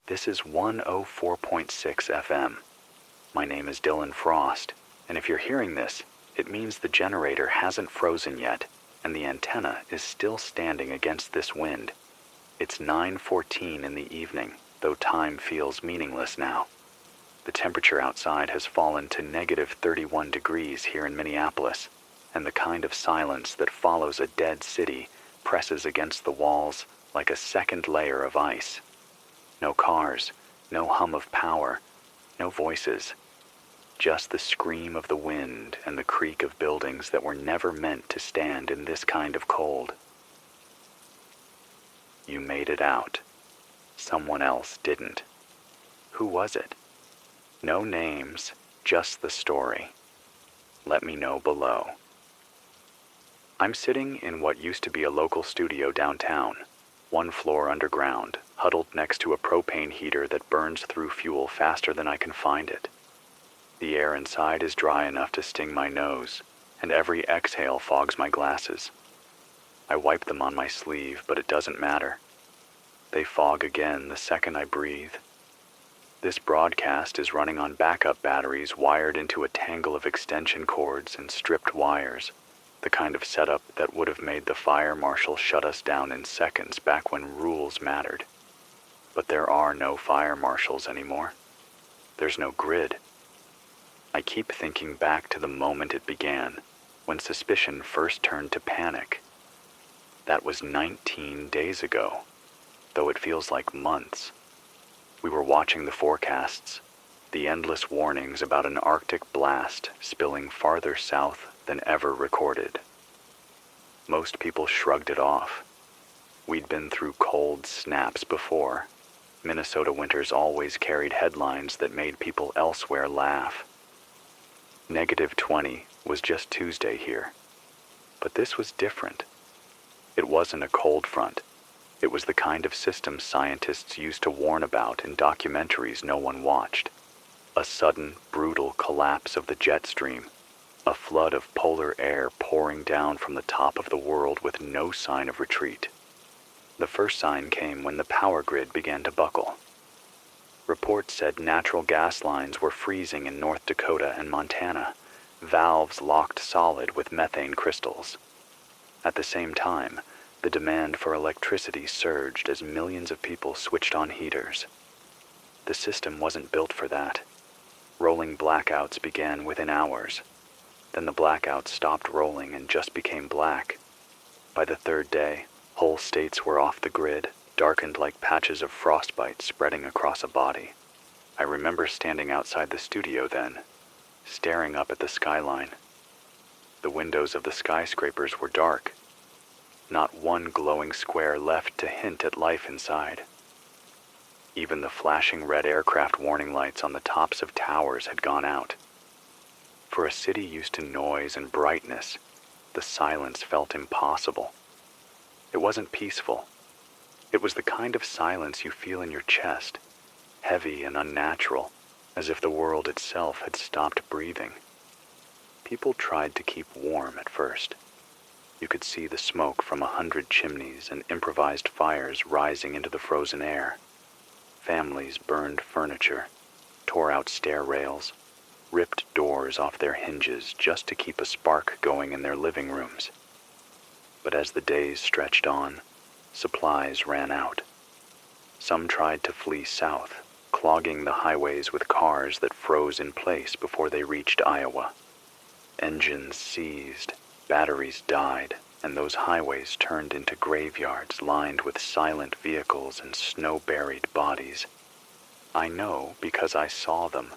This is 104.6 FM. My name is Dylan Frost, and if you're hearing this, it means the generator hasn't frozen yet, and the antenna is still standing against this wind. It's 9:14 in the evening, though time feels meaningless now. The temperature outside has fallen to -31 degrees here in Minneapolis, and the kind of silence that follows a dead city presses against the walls like a second layer of ice. No cars, no hum of power, no voices. Just the scream of the wind and the creak of buildings that were never meant to stand in this kind of cold. You made it out. Someone else didn't. Who was it? No names, just the story. Let me know below. I'm sitting in what used to be a local studio downtown, one floor underground, huddled next to a propane heater that burns through fuel faster than I can find it. The air inside is dry enough to sting my nose, and every exhale fogs my glasses. I wipe them on my sleeve, but it doesn't matter. They fog again the second I breathe. This broadcast is running on backup batteries wired into a tangle of extension cords and stripped wires, the kind of setup that would have made the fire marshal shut us down in seconds back when rules mattered. But there are no fire marshals anymore. There's no grid. I keep thinking back to the moment it began, when suspicion first turned to panic. That was 19 days ago, though it feels like months. We were watching the forecasts, the endless warnings about an Arctic blast spilling farther south than ever recorded. Most people shrugged it off. We'd been through cold snaps before. Minnesota winters always carried headlines that made people elsewhere laugh. -20 was just Tuesday here. But this was different. It wasn't a cold front. It was the kind of system scientists used to warn about in documentaries no one watched. A sudden, brutal collapse of the jet stream. A flood of polar air pouring down from the top of the world with no sign of retreat. The first sign came when the power grid began to buckle. Reports said natural gas lines were freezing in North Dakota and Montana, valves locked solid with methane crystals. At the same time, the demand for electricity surged as millions of people switched on heaters. The system wasn't built for that. Rolling blackouts began within hours. Then the blackouts stopped rolling and just became black. By the third day, whole states were off the grid, darkened like patches of frostbite spreading across a body. I remember standing outside the studio then, staring up at the skyline. The windows of the skyscrapers were dark. Not one glowing square left to hint at life inside. Even the flashing red aircraft warning lights on the tops of towers had gone out. For a city used to noise and brightness, the silence felt impossible. It wasn't peaceful. It was the kind of silence you feel in your chest, heavy and unnatural, as if the world itself had stopped breathing. People tried to keep warm at first. You could see the smoke from 100 chimneys and improvised fires rising into the frozen air. Families burned furniture, tore out stair rails, ripped doors off their hinges just to keep a spark going in their living rooms. But as the days stretched on, supplies ran out. Some tried to flee south, clogging the highways with cars that froze in place before they reached Iowa. Engines seized, batteries died, and those highways turned into graveyards lined with silent vehicles and snow-buried bodies. I know because I saw them.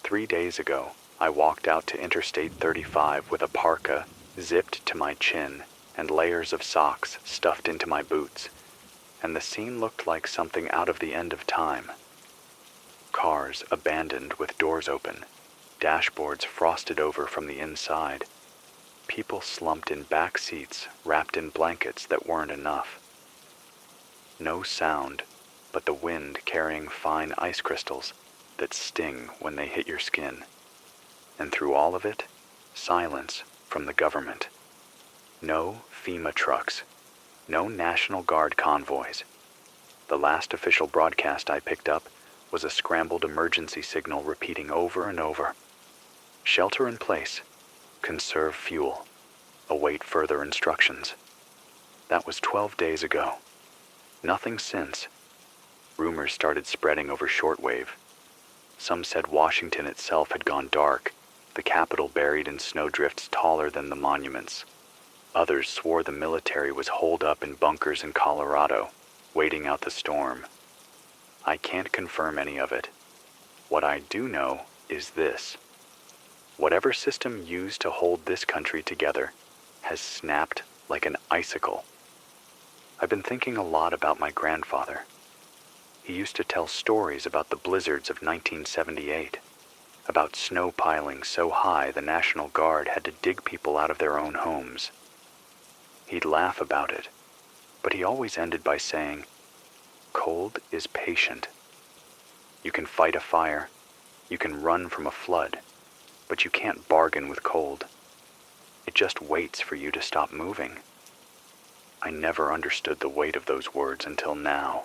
3 days ago, I walked out to Interstate 35 with a parka zipped to my chin and layers of socks stuffed into my boots, and the scene looked like something out of the end of time. Cars abandoned with doors open, dashboards frosted over from the inside, people slumped in back seats wrapped in blankets that weren't enough. No sound, but the wind carrying fine ice crystals that sting when they hit your skin. And through all of it, silence from the government. No FEMA trucks, no National Guard convoys, The last official broadcast I picked up was a scrambled emergency signal repeating over and over. Shelter in place. Conserve fuel. Await further instructions. That was 12 days ago. Nothing since. Rumors started spreading over shortwave. Some said Washington itself had gone dark, the Capitol buried in snowdrifts taller than the monuments. Others swore the military was holed up in bunkers in Colorado, waiting out the storm. I can't confirm any of it. What I do know is this. Whatever system used to hold this country together has snapped like an icicle. I've been thinking a lot about my grandfather. He used to tell stories about the blizzards of 1978, about snow piling so high the National Guard had to dig people out of their own homes. He'd laugh about it, but he always ended by saying, "Cold is patient. You can fight a fire, you can run from a flood, but you can't bargain with cold. It just waits for you to stop moving." I never understood the weight of those words until now.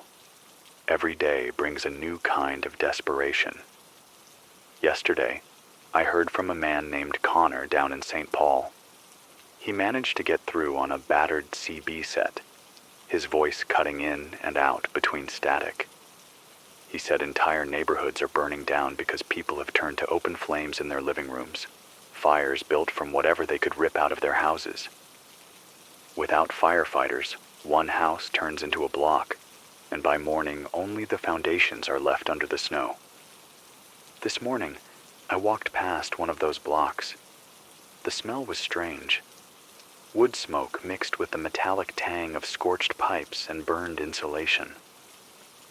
Every day brings a new kind of desperation. Yesterday, I heard from a man named Connor down in St. Paul. He managed to get through on a battered CB set, his voice cutting in and out between static. He said entire neighborhoods are burning down because people have turned to open flames in their living rooms, fires built from whatever they could rip out of their houses. Without firefighters, one house turns into a block, and by morning only the foundations are left under the snow. This morning, I walked past one of those blocks. The smell was strange. Wood smoke mixed with the metallic tang of scorched pipes and burned insulation.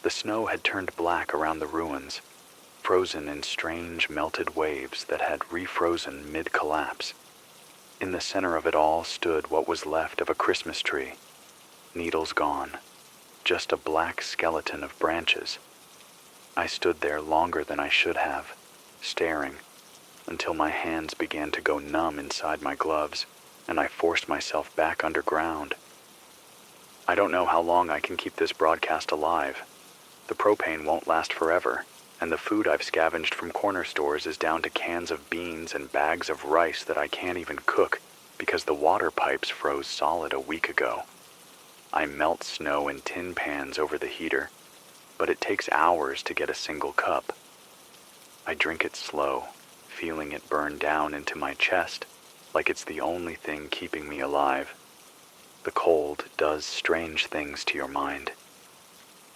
The snow had turned black around the ruins, frozen in strange melted waves that had refrozen mid-collapse. In the center of it all stood what was left of a Christmas tree, needles gone, just a black skeleton of branches. I stood there longer than I should have, staring, until my hands began to go numb inside my gloves, and I forced myself back underground. I don't know how long I can keep this broadcast alive. The propane won't last forever, and the food I've scavenged from corner stores is down to cans of beans and bags of rice that I can't even cook because the water pipes froze solid a week ago. I melt snow in tin pans over the heater, but it takes hours to get a single cup. I drink it slow, feeling it burn down into my chest like it's the only thing keeping me alive. The cold does strange things to your mind.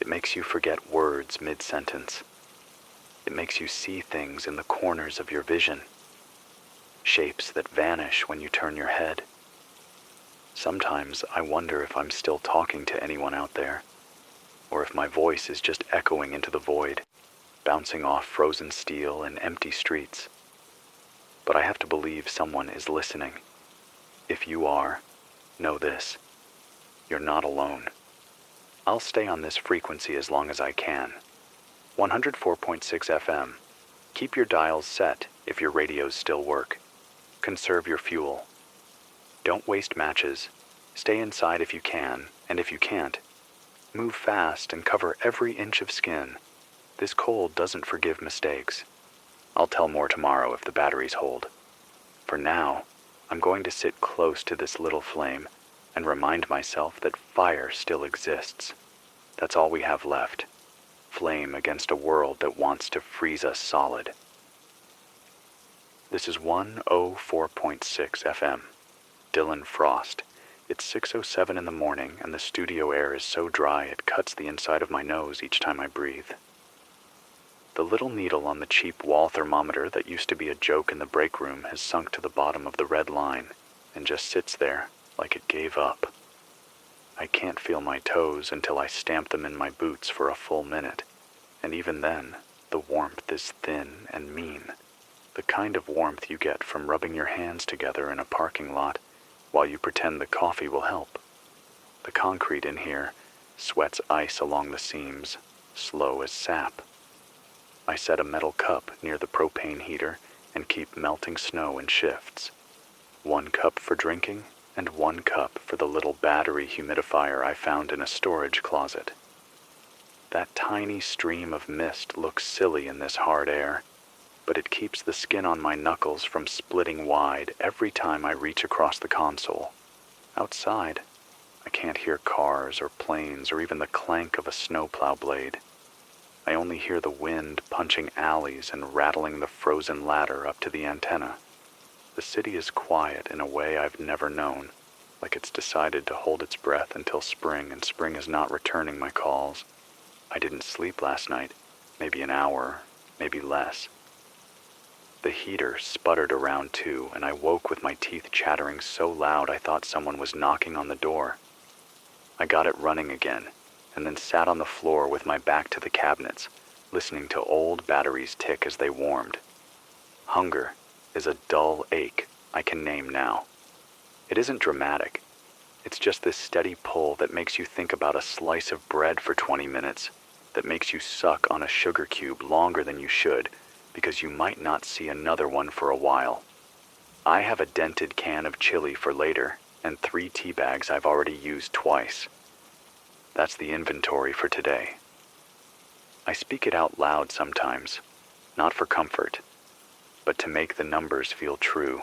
It makes you forget words mid-sentence. It makes you see things in the corners of your vision, shapes that vanish when you turn your head. Sometimes I wonder if I'm still talking to anyone out there, or if my voice is just echoing into the void, bouncing off frozen steel and empty streets. But I have to believe someone is listening. If you are, know this: you're not alone. I'll stay on this frequency as long as I can. 104.6 FM. Keep your dials set if your radios still work. Conserve your fuel. Don't waste matches. Stay inside if you can, and if you can't, move fast and cover every inch of skin. This cold doesn't forgive mistakes. I'll tell more tomorrow if the batteries hold. For now, I'm going to sit close to this little flame and remind myself that fire still exists. That's all we have left. Flame against a world that wants to freeze us solid. This is 104.6 FM. Dylan Frost. It's 6:07 in the morning and the studio air is so dry it cuts the inside of my nose each time I breathe. The little needle on the cheap wall thermometer that used to be a joke in the break room has sunk to the bottom of the red line and just sits there like it gave up. I can't feel my toes until I stamp them in my boots for a full minute, and even then, the warmth is thin and mean, the kind of warmth you get from rubbing your hands together in a parking lot while you pretend the coffee will help. The concrete in here sweats ice along the seams, slow as sap. I set a metal cup near the propane heater and keep melting snow in shifts. 1 cup for drinking and 1 cup for the little battery humidifier I found in a storage closet. That tiny stream of mist looks silly in this hard air, but it keeps the skin on my knuckles from splitting wide every time I reach across the console. Outside, I can't hear cars or planes or even the clank of a snowplow blade. I only hear the wind punching alleys and rattling the frozen ladder up to the antenna. The city is quiet in a way I've never known, like it's decided to hold its breath until spring, and spring is not returning my calls. I didn't sleep last night, maybe an hour, maybe less. The heater sputtered around 2, and I woke with my teeth chattering so loud I thought someone was knocking on the door. I got it running again, and then sat on the floor with my back to the cabinets, listening to old batteries tick as they warmed. Hunger is a dull ache I can name now. It isn't dramatic. It's just this steady pull that makes you think about a slice of bread for 20 minutes, that makes you suck on a sugar cube longer than you should, because you might not see another one for a while. I have a dented can of chili for later, and 3 tea bags I've already used twice. That's the inventory for today. I speak it out loud sometimes, not for comfort, but to make the numbers feel true,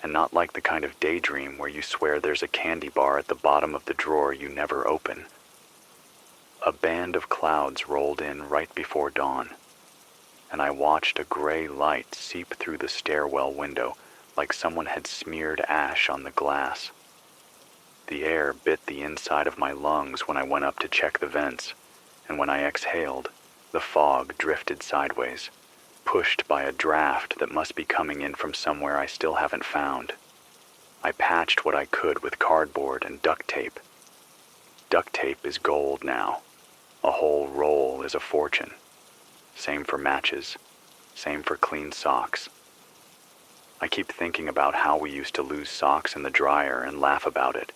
and not like the kind of daydream where you swear there's a candy bar at the bottom of the drawer you never open. A band of clouds rolled in right before dawn, and I watched a gray light seep through the stairwell window like someone had smeared ash on the glass. The air bit the inside of my lungs when I went up to check the vents, and when I exhaled, the fog drifted sideways, pushed by a draft that must be coming in from somewhere I still haven't found. I patched what I could with cardboard and duct tape. Duct tape is gold now. A whole roll is a fortune. Same for matches. Same for clean socks. I keep thinking about how we used to lose socks in the dryer and laugh about it.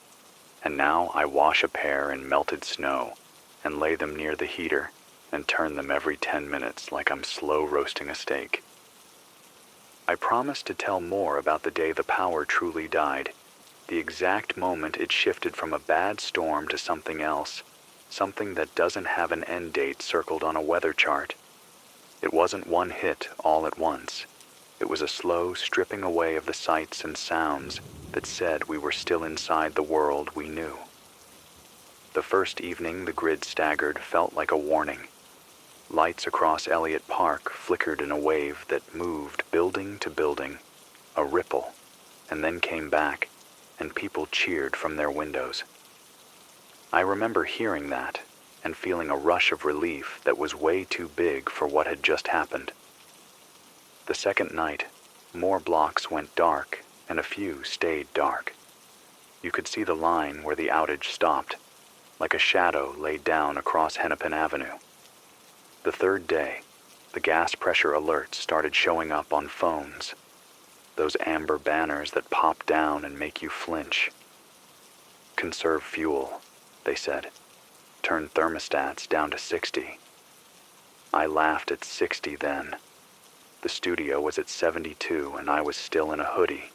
And now I wash a pair in melted snow and lay them near the heater and turn them every 10 minutes like I'm slow roasting a steak. I promised to tell more about the day the power truly died, the exact moment it shifted from a bad storm to something else, something that doesn't have an end date circled on a weather chart. It wasn't one hit all at once. It was a slow stripping away of the sights and sounds that said we were still inside the world we knew. The first evening the grid staggered felt like a warning. Lights across Elliott Park flickered in a wave that moved building to building, a ripple, and then came back, and people cheered from their windows. I remember hearing that and feeling a rush of relief that was way too big for what had just happened. The second night, more blocks went dark and a few stayed dark. You could see the line where the outage stopped, like a shadow laid down across Hennepin Avenue. The third day, the gas pressure alerts started showing up on phones. Those amber banners that pop down and make you flinch. Conserve fuel, they said. Turn thermostats down to 60. I laughed at 60 then. The studio was at 72 and I was still in a hoodie.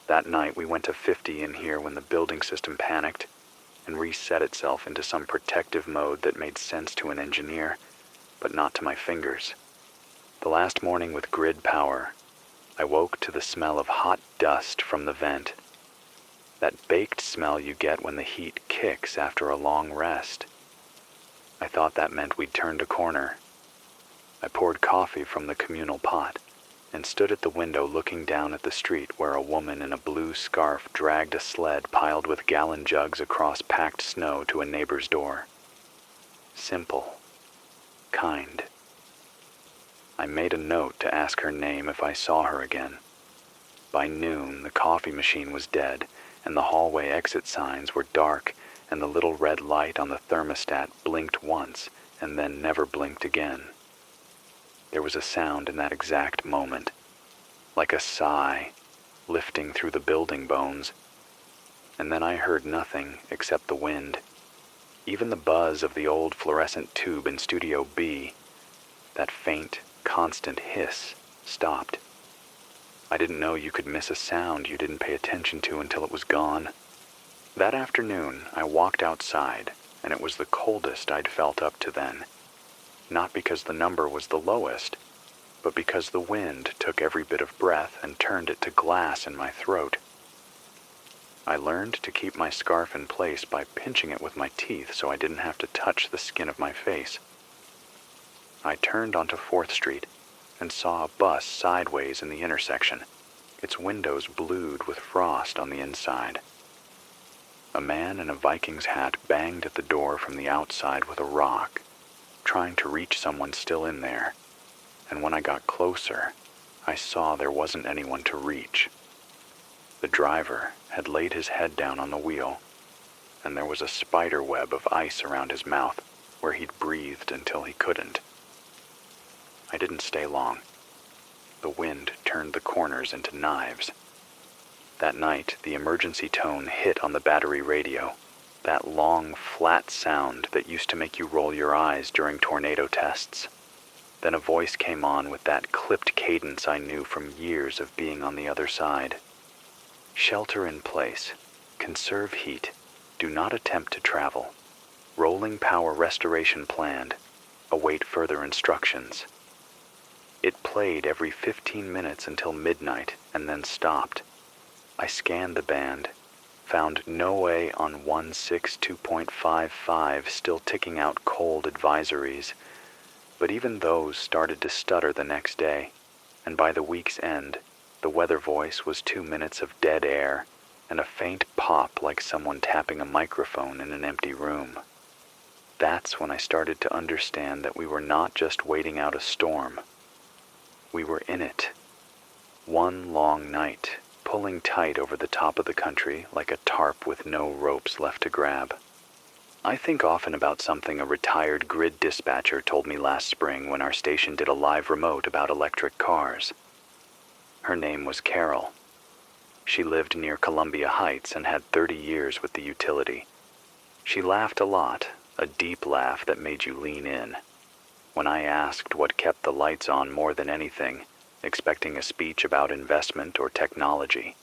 That night we went to 50 in here when the building system panicked and reset itself into some protective mode that made sense to an engineer, but not to my fingers. The last morning with grid power, I woke to the smell of hot dust from the vent. That baked smell you get when the heat kicks after a long rest. I thought that meant we'd turned a corner. I poured coffee from the communal pot and stood at the window looking down at the street where a woman in a blue scarf dragged a sled piled with gallon jugs across packed snow to a neighbor's door. Simple. Kind. I made a note to ask her name if I saw her again. By noon, the coffee machine was dead, and the hallway exit signs were dark, and the little red light on the thermostat blinked once and then never blinked again. There was a sound in that exact moment, like a sigh, lifting through the building bones. And then I heard nothing except the wind. Even the buzz of the old fluorescent tube in Studio B, that faint, constant hiss, stopped. I didn't know you could miss a sound you didn't pay attention to until it was gone. That afternoon, I walked outside, and it was the coldest I'd felt up to then. Not because the number was the lowest, but because the wind took every bit of breath and turned it to glass in my throat. I learned to keep my scarf in place by pinching it with my teeth so I didn't have to touch the skin of my face. I turned onto 4th Street and saw a bus sideways in the intersection, its windows blued with frost on the inside. A man in a Vikings hat banged at the door from the outside with a rock, trying to reach someone still in there, and when I got closer, I saw there wasn't anyone to reach. The driver had laid his head down on the wheel, and there was a spider web of ice around his mouth where he'd breathed until he couldn't. I didn't stay long. The wind turned the corners into knives. That night, the emergency tone hit on the battery radio, that long, flat sound that used to make you roll your eyes during tornado tests. Then a voice came on with that clipped cadence I knew from years of being on the other side. Shelter in place. Conserve heat. Do not attempt to travel. Rolling power restoration planned. Await further instructions. It played every 15 minutes until midnight and then stopped. I scanned the band, found No A on 162.55 still ticking out cold advisories, but even those started to stutter the next day, and by the week's end, the weather voice was 2 minutes of dead air and a faint pop like someone tapping a microphone in an empty room. That's when I started to understand that we were not just waiting out a storm. We were in it. One long night, pulling tight over the top of the country like a tarp with no ropes left to grab. I think often about something a retired grid dispatcher told me last spring when our station did a live remote about electric cars. Her name was Carol. She lived near Columbia Heights and had 30 years with the utility. She laughed a lot, a deep laugh that made you lean in. When I asked what kept the lights on more than anything, expecting a speech about investment or technology,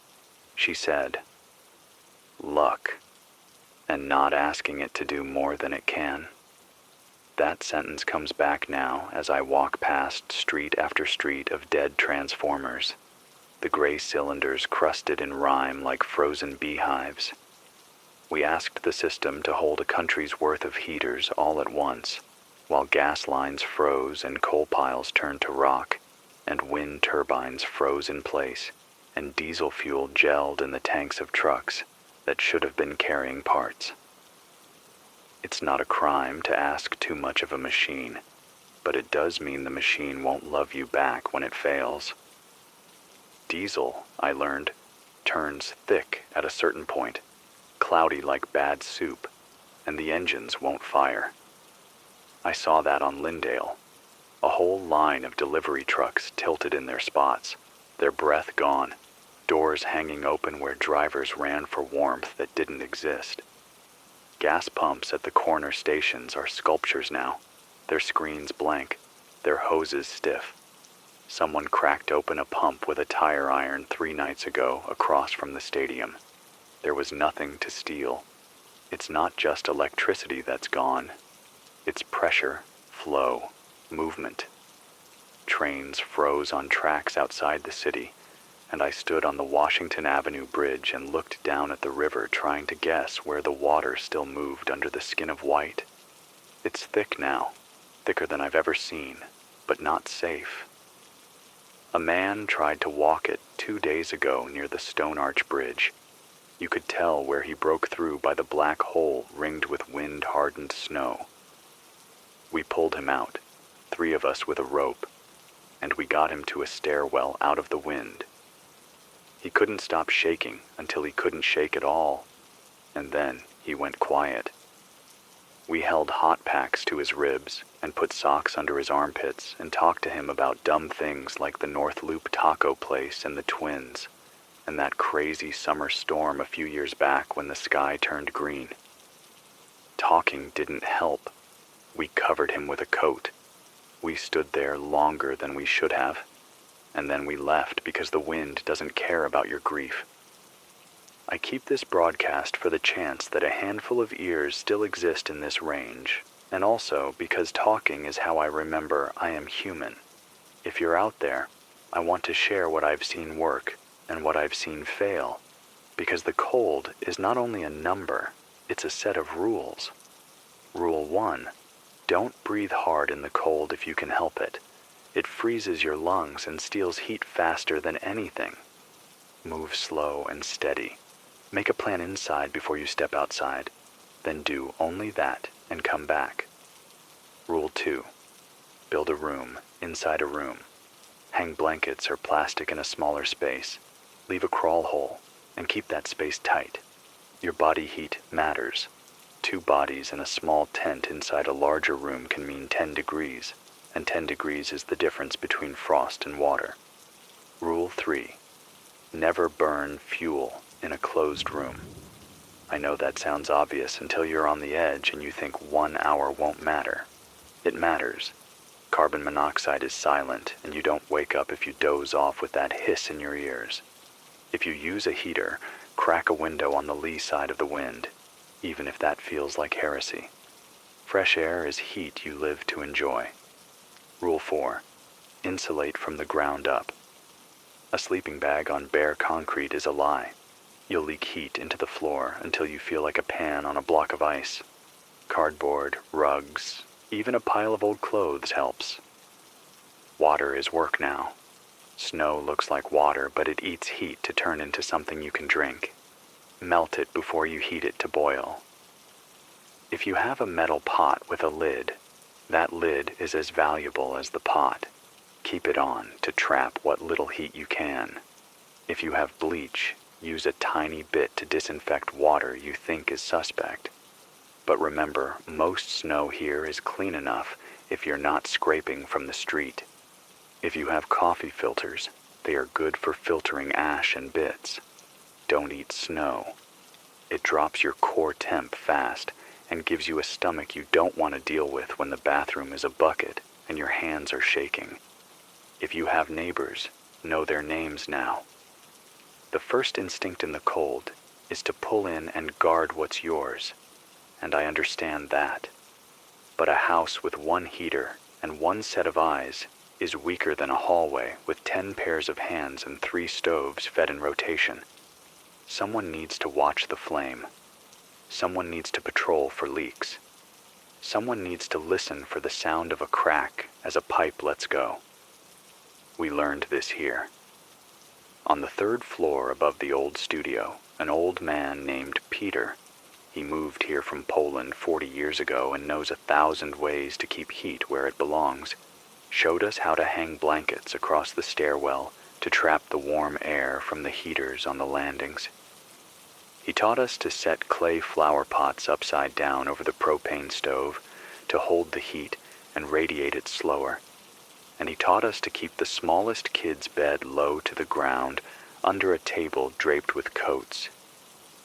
she said, "Luck, and not asking it to do more than it can." That sentence comes back now as I walk past street after street of dead transformers, the gray cylinders crusted in rime like frozen beehives. We asked the system to hold a country's worth of heaters all at once, while gas lines froze and coal piles turned to rock, and wind turbines froze in place, and diesel fuel gelled in the tanks of trucks that should have been carrying parts. It's not a crime to ask too much of a machine, but it does mean the machine won't love you back when it fails. Diesel, I learned, turns thick at a certain point, cloudy like bad soup, and the engines won't fire. I saw that on Lyndale. A whole line of delivery trucks tilted in their spots, their breath gone, doors hanging open where drivers ran for warmth that didn't exist. Gas pumps at the corner stations are sculptures now, their screens blank, their hoses stiff. Someone cracked open a pump with a tire iron 3 nights ago across from the stadium. There was nothing to steal. It's not just electricity that's gone. It's pressure, flow, movement. Trains froze on tracks outside the city, and I stood on the Washington Avenue Bridge and looked down at the river trying to guess where the water still moved under the skin of white. It's thick now, thicker than I've ever seen, but not safe. A man tried to walk it 2 days ago near the Stone Arch Bridge. You could tell where he broke through by the black hole ringed with wind-hardened snow. We pulled him out, 3 of us with a rope, and we got him to a stairwell out of the wind. He couldn't stop shaking until he couldn't shake at all, and then he went quiet. We held hot packs to his ribs and put socks under his armpits and talked to him about dumb things like the North Loop taco place and the twins, and that crazy summer storm a few years back when the sky turned green. Talking didn't help. We covered him with a coat. We stood there longer than we should have, and then we left because the wind doesn't care about your grief. I keep this broadcast for the chance that a handful of ears still exist in this range, and also because talking is how I remember I am human. If you're out there, I want to share what I've seen work and what I've seen fail, because the cold is not only a number, it's a set of rules. Rule 1, don't breathe hard in the cold if you can help it. It freezes your lungs and steals heat faster than anything. Move slow and steady. Make a plan inside before you step outside, then do only that and come back. Rule 2, build a room inside a room. Hang blankets or plastic in a smaller space. Leave a crawl hole and keep that space tight. Your body heat matters. 2 bodies in a small tent inside a larger room can mean 10 degrees, and 10 degrees is the difference between frost and water. Rule 3, never burn fuel in a closed room. I know that sounds obvious until you're on the edge and you think 1 hour won't matter. It matters. Carbon monoxide is silent, and you don't wake up if you doze off with that hiss in your ears. If you use a heater, crack a window on the lee side of the wind, even if that feels like heresy. Fresh air is heat you live to enjoy. Rule 4, insulate from the ground up. A sleeping bag on bare concrete is a lie. You'll leak heat into the floor until you feel like a pan on a block of ice. Cardboard, rugs, even a pile of old clothes helps. Water is work now. Snow looks like water, but it eats heat to turn into something you can drink. Melt it before you heat it to boil. If you have a metal pot with a lid, that lid is as valuable as the pot. Keep it on to trap what little heat you can. If you have bleach, use a tiny bit to disinfect water you think is suspect. But remember, most snow here is clean enough if you're not scraping from the street. If you have coffee filters, they are good for filtering ash and bits. Don't eat snow. It drops your core temp fast and gives you a stomach you don't want to deal with when the bathroom is a bucket and your hands are shaking. If you have neighbors, know their names now. The first instinct in the cold is to pull in and guard what's yours, and I understand that. But a house with 1 heater and 1 set of eyes is weaker than a hallway with 10 pairs of hands and 3 stoves fed in rotation. Someone needs to watch the flame. Someone needs to patrol for leaks. Someone needs to listen for the sound of a crack as a pipe lets go. We learned this here. On the 3rd floor above the old studio, an old man named Peter, he moved here from Poland 40 years ago and knows 1,000 ways to keep heat where it belongs, showed us how to hang blankets across the stairwell to trap the warm air from the heaters on the landings. He taught us to set clay flower pots upside down over the propane stove to hold the heat and radiate it slower. And he taught us to keep the smallest kid's bed low to the ground under a table draped with coats.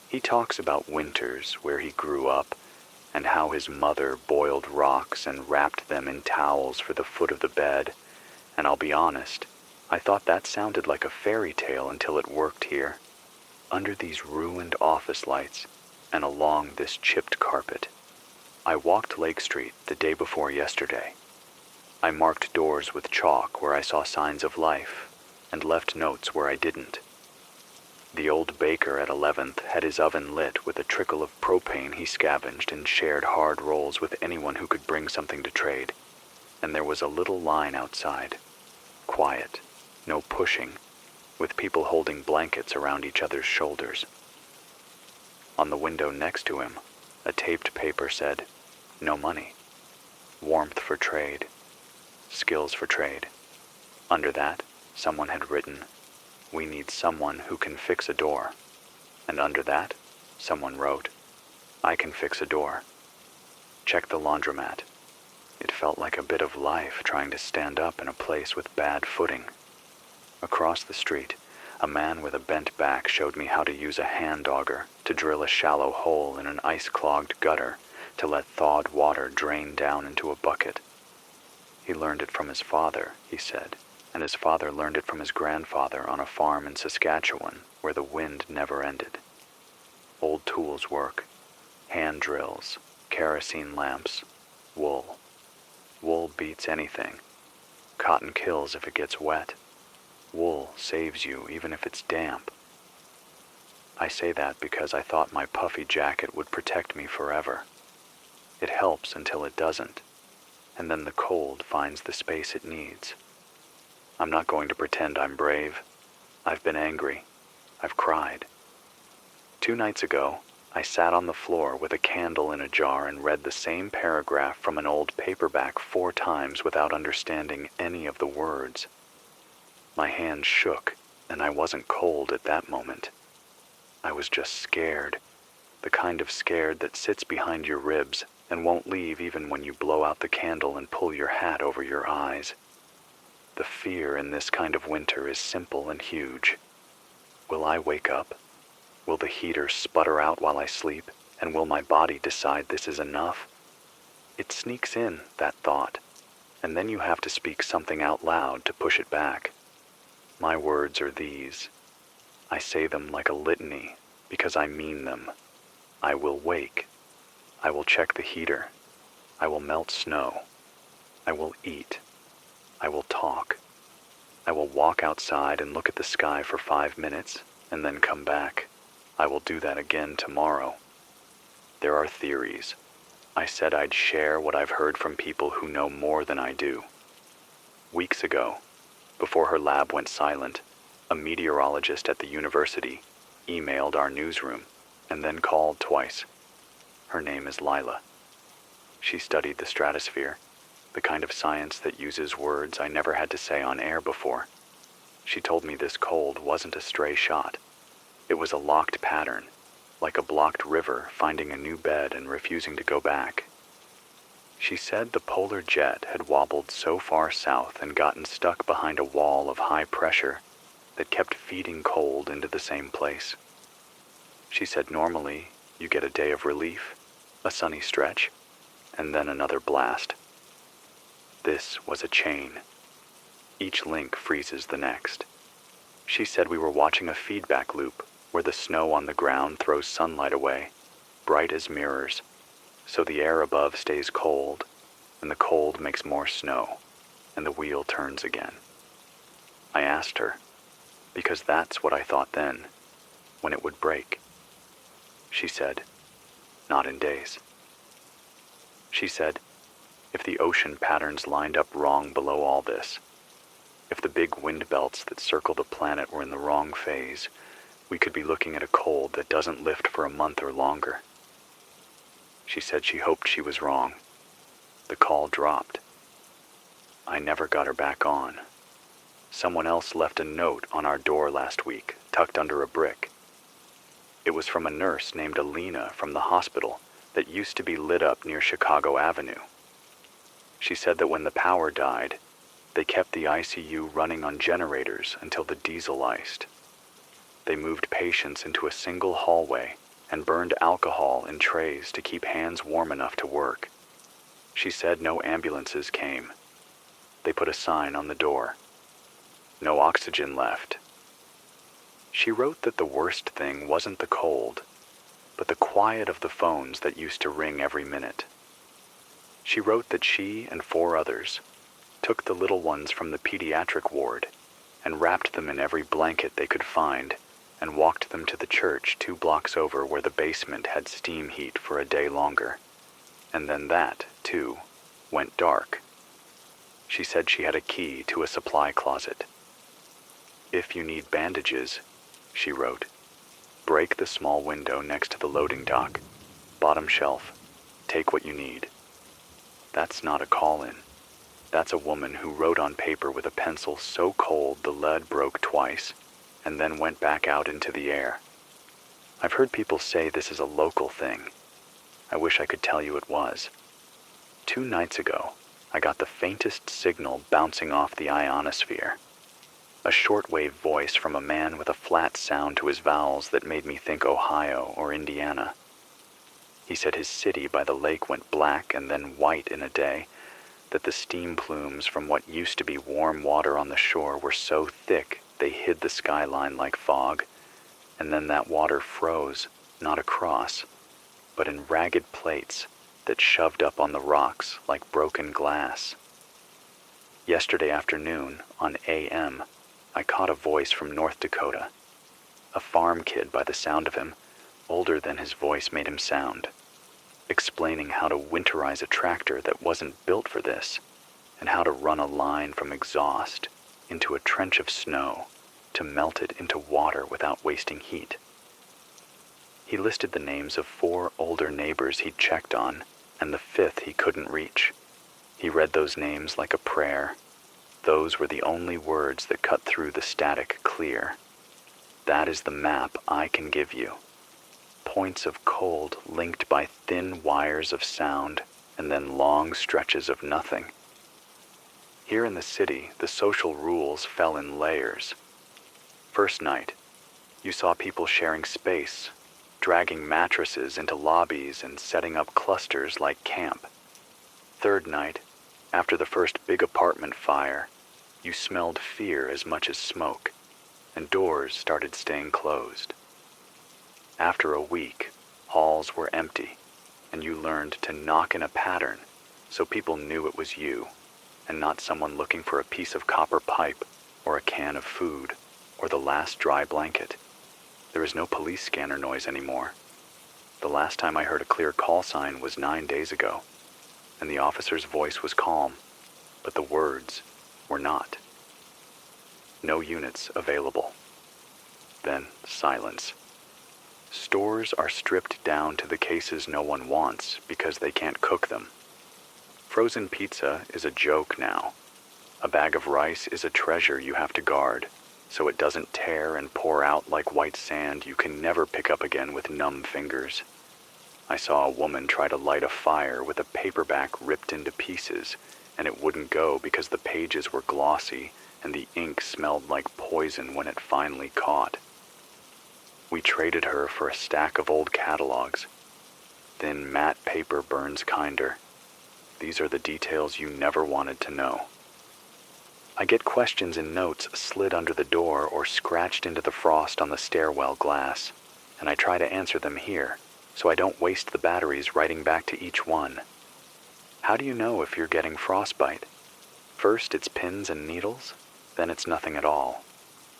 He talks about winters where he grew up and how his mother boiled rocks and wrapped them in towels for the foot of the bed, and I'll be honest, I thought that sounded like a fairy tale until it worked here, under these ruined office lights and along this chipped carpet. I walked Lake Street the day before yesterday. I marked doors with chalk where I saw signs of life, and left notes where I didn't. The old baker at 11th had his oven lit with a trickle of propane he scavenged and shared hard rolls with anyone who could bring something to trade. And there was a little line outside. Quiet, no pushing, with people holding blankets around each other's shoulders. On the window next to him, a taped paper said, "No money. Warmth for trade. Skills for trade." Under that, someone had written, "We need someone who can fix a door." And under that, someone wrote, "I can fix a door." Check the laundromat. It felt like a bit of life trying to stand up in a place with bad footing. Across the street, a man with a bent back showed me how to use a hand auger to drill a shallow hole in an ice-clogged gutter to let thawed water drain down into a bucket. He learned it from his father, he said, and his father learned it from his grandfather on a farm in Saskatchewan where the wind never ended. Old tools work. Hand drills, kerosene lamps, wool. Wool beats anything. Cotton kills if it gets wet. Wool saves you even if it's damp. I say that because I thought my puffy jacket would protect me forever. It helps until it doesn't, and then the cold finds the space it needs. I'm not going to pretend I'm brave. I've been angry. I've cried. 2 nights ago, I sat on the floor with a candle in a jar and read the same paragraph from an old paperback 4 times without understanding any of the words. My hands shook, and I wasn't cold at that moment. I was just scared, the kind of scared that sits behind your ribs and won't leave even when you blow out the candle and pull your hat over your eyes. The fear in this kind of winter is simple and huge. Will I wake up? Will the heater sputter out while I sleep, and will my body decide this is enough? It sneaks in, that thought, and then you have to speak something out loud to push it back. My words are these. I say them like a litany, because I mean them. I will wake. I will check the heater. I will melt snow. I will eat. I will talk. I will walk outside and look at the sky for 5 minutes, and then come back. I will do that again tomorrow. There are theories. I said I'd share what I've heard from people who know more than I do. Weeks ago, before her lab went silent, a meteorologist at the university emailed our newsroom and then called twice. Her name is Lila. She studied the stratosphere, the kind of science that uses words I never had to say on air before. She told me this cold wasn't a stray shot. It was a locked pattern, like a blocked river finding a new bed and refusing to go back. She said the polar jet had wobbled so far south and gotten stuck behind a wall of high pressure that kept feeding cold into the same place. She said normally you get a day of relief, a sunny stretch, and then another blast. This was a chain. Each link freezes the next. She said we were watching a feedback loop where the snow on the ground throws sunlight away, bright as mirrors, so the air above stays cold, and the cold makes more snow, and the wheel turns again. I asked her, because that's what I thought then, when it would break. She said, not in days. She said, if the ocean patterns lined up wrong below all this, if the big wind belts that circle the planet were in the wrong phase, we could be looking at a cold that doesn't lift for a month or longer. She said she hoped she was wrong. The call dropped. I never got her back on. Someone else left a note on our door last week, tucked under a brick. It was from a nurse named Alina from the hospital that used to be lit up near Chicago Avenue. She said that when the power died, they kept the ICU running on generators until the diesel iced. They moved patients into a single hallway and burned alcohol in trays to keep hands warm enough to work. She said no ambulances came. They put a sign on the door. No oxygen left. She wrote that the worst thing wasn't the cold, but the quiet of the phones that used to ring every minute. She wrote that she and 4 others took the little ones from the pediatric ward and wrapped them in every blanket they could find and walked them to the church 2 blocks over where the basement had steam heat for a day longer. And then that, too, went dark. She said she had a key to a supply closet. If you need bandages, she wrote, break the small window next to the loading dock, bottom shelf, take what you need. That's not a call-in. That's a woman who wrote on paper with a pencil so cold the lead broke twice, and then went back out into the air. I've heard people say this is a local thing. I wish I could tell you it was. 2 nights ago, I got the faintest signal bouncing off the ionosphere. A shortwave voice from a man with a flat sound to his vowels that made me think Ohio or Indiana. He said his city by the lake went black and then white in a day, that the steam plumes from what used to be warm water on the shore were so thick they hid the skyline like fog, and then that water froze, not a cross, but in ragged plates that shoved up on the rocks like broken glass. Yesterday afternoon, on AM, I caught a voice from North Dakota. A farm kid by the sound of him, older than his voice made him sound, explaining how to winterize a tractor that wasn't built for this, and how to run a line from exhaust into a trench of snow to melt it into water without wasting heat. He listed the names of 4 older neighbors he'd checked on, and the 5th he couldn't reach. He read those names like a prayer. Those were the only words that cut through the static clear. That is the map I can give you. Points of cold linked by thin wires of sound, and then long stretches of nothing. Here in the city, the social rules fell in layers. First night, you saw people sharing space, dragging mattresses into lobbies and setting up clusters like camp. Third night, after the first big apartment fire, you smelled fear as much as smoke, and doors started staying closed. After a week, halls were empty, and you learned to knock in a pattern so people knew it was you, and not someone looking for a piece of copper pipe or a can of food or the last dry blanket. There is no police scanner noise anymore. The last time I heard a clear call sign was 9 days ago, and the officer's voice was calm, but the words were not. No units available. Then silence. Stores are stripped down to the cases no one wants because they can't cook them. Frozen pizza is a joke now. A bag of rice is a treasure you have to guard, so it doesn't tear and pour out like white sand you can never pick up again with numb fingers. I saw a woman try to light a fire with a paperback ripped into pieces, and it wouldn't go because the pages were glossy and the ink smelled like poison when it finally caught. We traded her for a stack of old catalogs. Thin matte paper burns kinder. These are the details you never wanted to know. I get questions in notes slid under the door or scratched into the frost on the stairwell glass, and I try to answer them here, so I don't waste the batteries writing back to each one. How do you know if you're getting frostbite? First it's pins and needles, then it's nothing at all,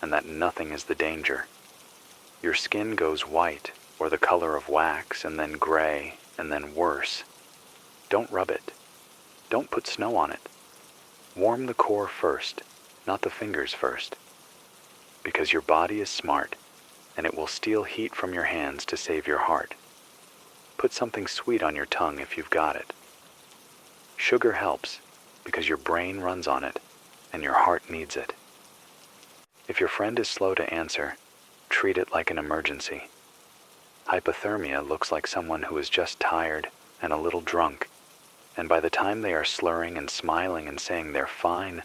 and that nothing is the danger. Your skin goes white, or the color of wax, and then gray, and then worse. Don't rub it. Don't put snow on it. Warm the core first, not the fingers first. Because your body is smart, and it will steal heat from your hands to save your heart. Put something sweet on your tongue if you've got it. Sugar helps, because your brain runs on it, and your heart needs it. If your friend is slow to answer, treat it like an emergency. Hypothermia looks like someone who is just tired and a little drunk, and by the time they are slurring and smiling and saying they're fine,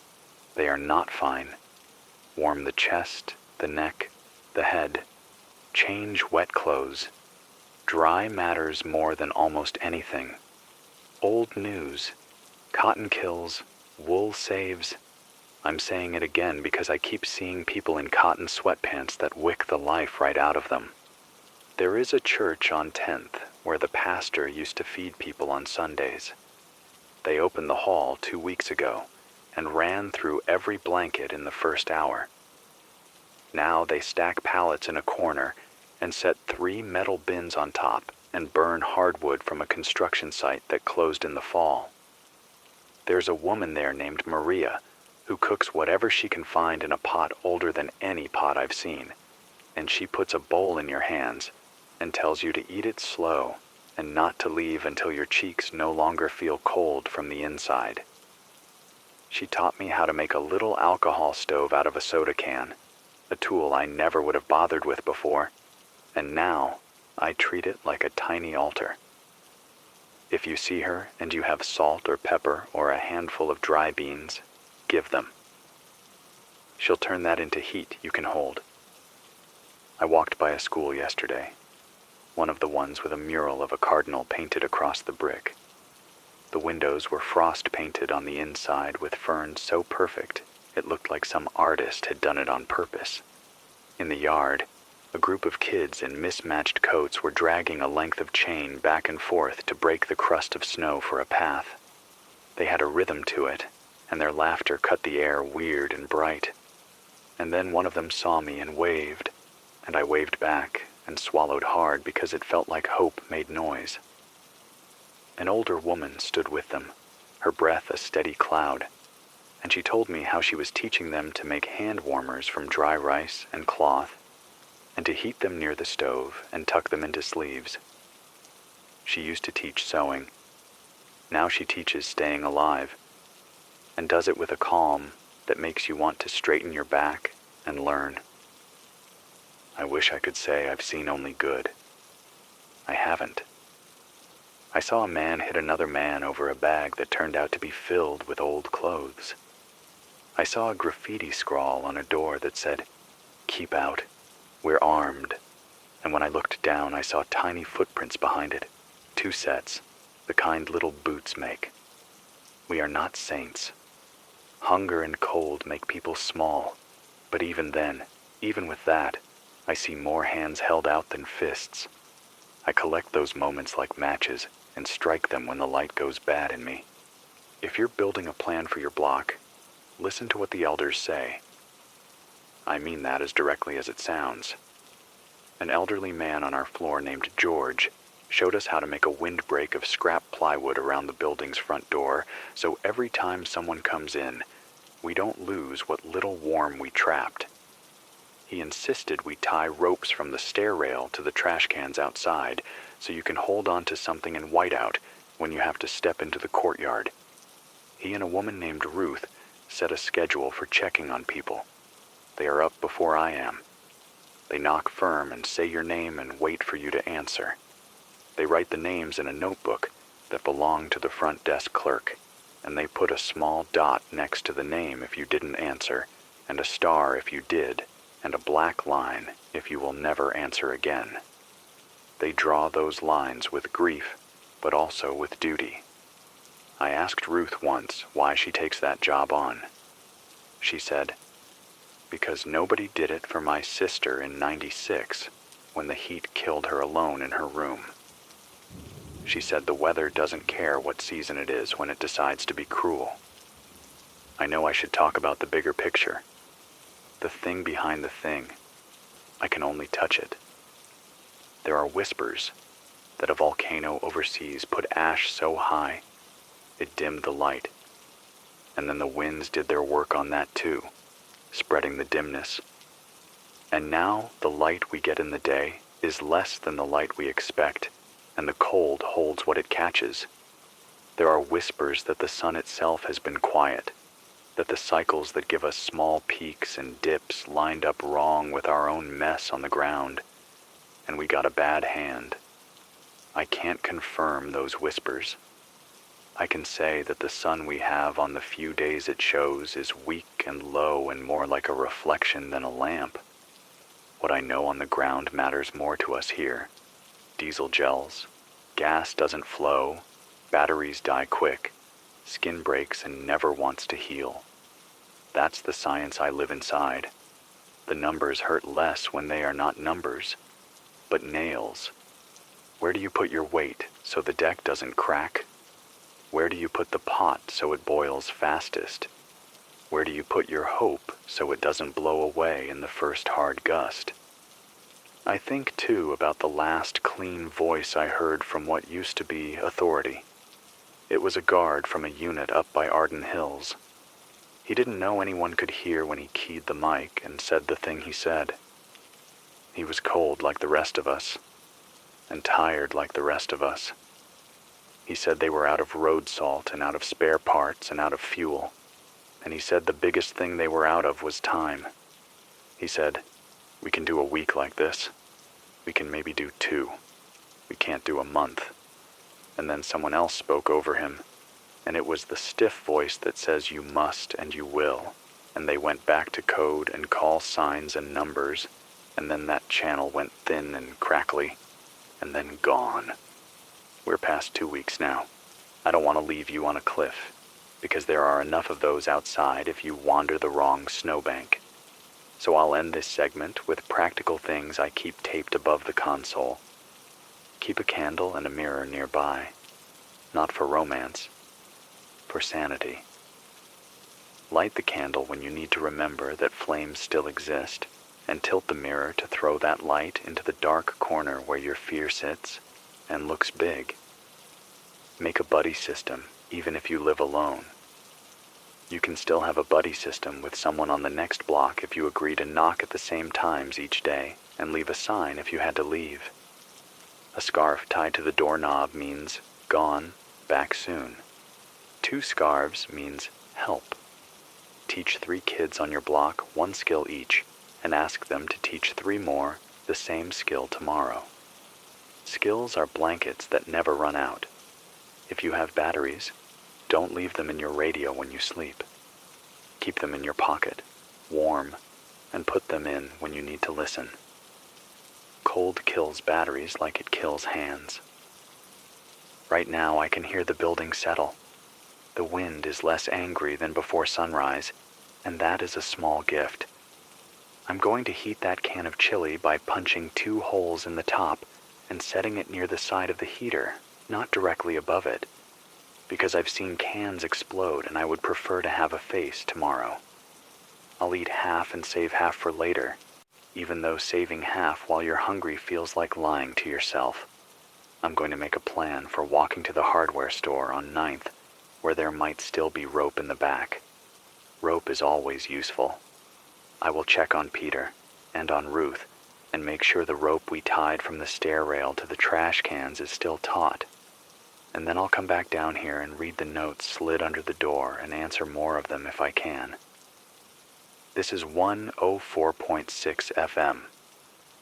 they are not fine. Warm the chest, the neck, the head. Change wet clothes. Dry matters more than almost anything. Old news. Cotton kills. Wool saves. I'm saying it again because I keep seeing people in cotton sweatpants that wick the life right out of them. There is a church on 10th where the pastor used to feed people on Sundays. They opened the hall 2 weeks ago and ran through every blanket in the first hour. Now they stack pallets in a corner and set 3 metal bins on top and burn hardwood from a construction site that closed in the fall. There's a woman there named Maria who cooks whatever she can find in a pot older than any pot I've seen, and she puts a bowl in your hands and tells you to eat it slow and not to leave until your cheeks no longer feel cold from the inside. She taught me how to make a little alcohol stove out of a soda can, a tool I never would have bothered with before, and now I treat it like a tiny altar. If you see her and you have salt or pepper or a handful of dry beans, give them. She'll turn that into heat you can hold. I walked by a school yesterday, one of the ones with a mural of a cardinal painted across the brick. The windows were frost painted on the inside with ferns so perfect it looked like some artist had done it on purpose. In the yard, A group of kids in mismatched coats were dragging a length of chain back and forth to break the crust of snow for a path. They had a rhythm to it, and their laughter cut the air weird and bright. And then one of them saw me and waved, and I waved back and swallowed hard because it felt like hope made noise. An older woman stood with them, her breath a steady cloud, and she told me how she was teaching them to make hand warmers from dry rice and cloth, and to heat them near the stove and tuck them into sleeves. She used to teach sewing. Now she teaches staying alive, and does it with a calm that makes you want to straighten your back and learn. I wish I could say I've seen only good. I haven't. I saw a man hit another man over a bag that turned out to be filled with old clothes. I saw a graffiti scrawl on a door that said, "Keep out, we're armed," and when I looked down I saw tiny footprints behind it, 2 sets, the kind little boots make. We are not saints. Hunger and cold make people small, but even then, even with that, I see more hands held out than fists. I collect those moments like matches and strike them when the light goes bad in me. If you're building a plan for your block, listen to what the elders say. I mean that as directly as it sounds. An elderly man on our floor named George showed us how to make a windbreak of scrap plywood around the building's front door, so every time someone comes in, we don't lose what little warmth we trapped. He insisted we tie ropes from the stair rail to the trash cans outside so you can hold on to something in whiteout when you have to step into the courtyard. He and a woman named Ruth set a schedule for checking on people. They are up before I am. They knock firm and say your name and wait for you to answer. They write the names in a notebook that belong to the front desk clerk, and they put a small dot next to the name if you didn't answer, and a star if you did, and a black line if you will never answer again. They draw those lines with grief, but also with duty. I asked Ruth once why she takes that job on. She said, "Because nobody did it for my sister in '96 when the heat killed her alone in her room." She said the weather doesn't care what season it is when it decides to be cruel. I know I should talk about the bigger picture. The thing behind the thing. I can only touch it. There are whispers that a volcano overseas put ash so high it dimmed the light. And then the winds did their work on that too, spreading the dimness. And now the light we get in the day is less than the light we expect, and the cold holds what it catches. There are whispers that the sun itself has been quiet, that the cycles that give us small peaks and dips lined up wrong with our own mess on the ground, and we got a bad hand. I can't confirm those whispers. I can say that the sun we have on the few days it shows is weak and low and more like a reflection than a lamp. What I know on the ground matters more to us here. Diesel gels, gas doesn't flow, batteries die quick, skin breaks and never wants to heal. That's the science I live inside. The numbers hurt less when they are not numbers, but nails. Where do you put your weight so the deck doesn't crack? Where do you put the pot so it boils fastest? Where do you put your hope so it doesn't blow away in the first hard gust? I think, too, about the last clean voice I heard from what used to be authority. It was a guard from a unit up by Arden Hills. He didn't know anyone could hear when he keyed the mic and said the thing he said. He was cold like the rest of us, and tired like the rest of us. He said they were out of road salt and out of spare parts and out of fuel. And he said the biggest thing they were out of was time. He said, "We can do a week like this. We can maybe do 2. We can't do a month." And then someone else spoke over him, and it was the stiff voice that says you must and you will. And they went back to code and call signs and numbers, and then that channel went thin and crackly, and then gone. We're past 2 weeks now. I don't want to leave you on a cliff, because there are enough of those outside if you wander the wrong snowbank. So I'll end this segment with practical things I keep taped above the console. Keep a candle and a mirror nearby, not for romance, for sanity. Light the candle when you need to remember that flames still exist, and tilt the mirror to throw that light into the dark corner where your fear sits and looks big. Make a buddy system, even if you live alone. You can still have a buddy system with someone on the next block if you agree to knock at the same times each day and leave a sign if you had to leave. A scarf tied to the doorknob means gone, back soon. 2 scarves means help. Teach 3 kids on your block 1 skill each and ask them to teach 3 more the same skill tomorrow. Skills are blankets that never run out. If you have batteries, don't leave them in your radio when you sleep. Keep them in your pocket, warm, and put them in when you need to listen. Cold kills batteries like it kills hands. Right now I can hear the building settle. The wind is less angry than before sunrise, and that is a small gift. I'm going to heat that can of chili by punching 2 holes in the top and setting it near the side of the heater, not directly above it, because I've seen cans explode and I would prefer to have a face tomorrow. I'll eat half and save half for later, even though saving half while you're hungry feels like lying to yourself. I'm going to make a plan for walking to the hardware store on 9th, where there might still be rope in the back. Rope is always useful. I will check on Peter and on Ruth and make sure the rope we tied from the stair rail to the trash cans is still taut. And then I'll come back down here and read the notes slid under the door and answer more of them if I can. This is 104.6 FM.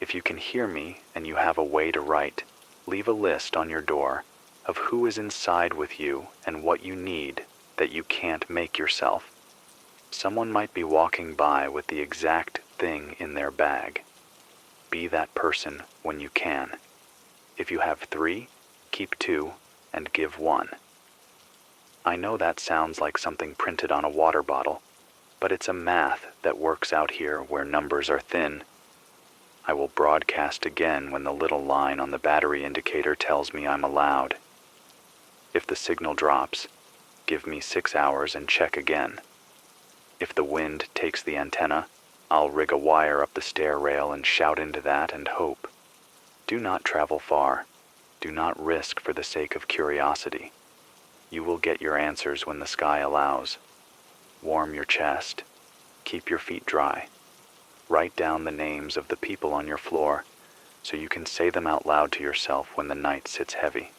If you can hear me and you have a way to write, leave a list on your door of who is inside with you and what you need that you can't make yourself. Someone might be walking by with the exact thing in their bag. Be that person when you can. If you have 3, keep 2 and give 1. I know that sounds like something printed on a water bottle, but it's a math that works out here where numbers are thin. I will broadcast again when the little line on the battery indicator tells me I'm allowed. If the signal drops, give me 6 hours and check again. If the wind takes the antenna, I'll rig a wire up the stair rail and shout into that and hope. Do not travel far. Do not risk for the sake of curiosity. You will get your answers when the sky allows. Warm your chest. Keep your feet dry. Write down the names of the people on your floor so you can say them out loud to yourself when the night sits heavy.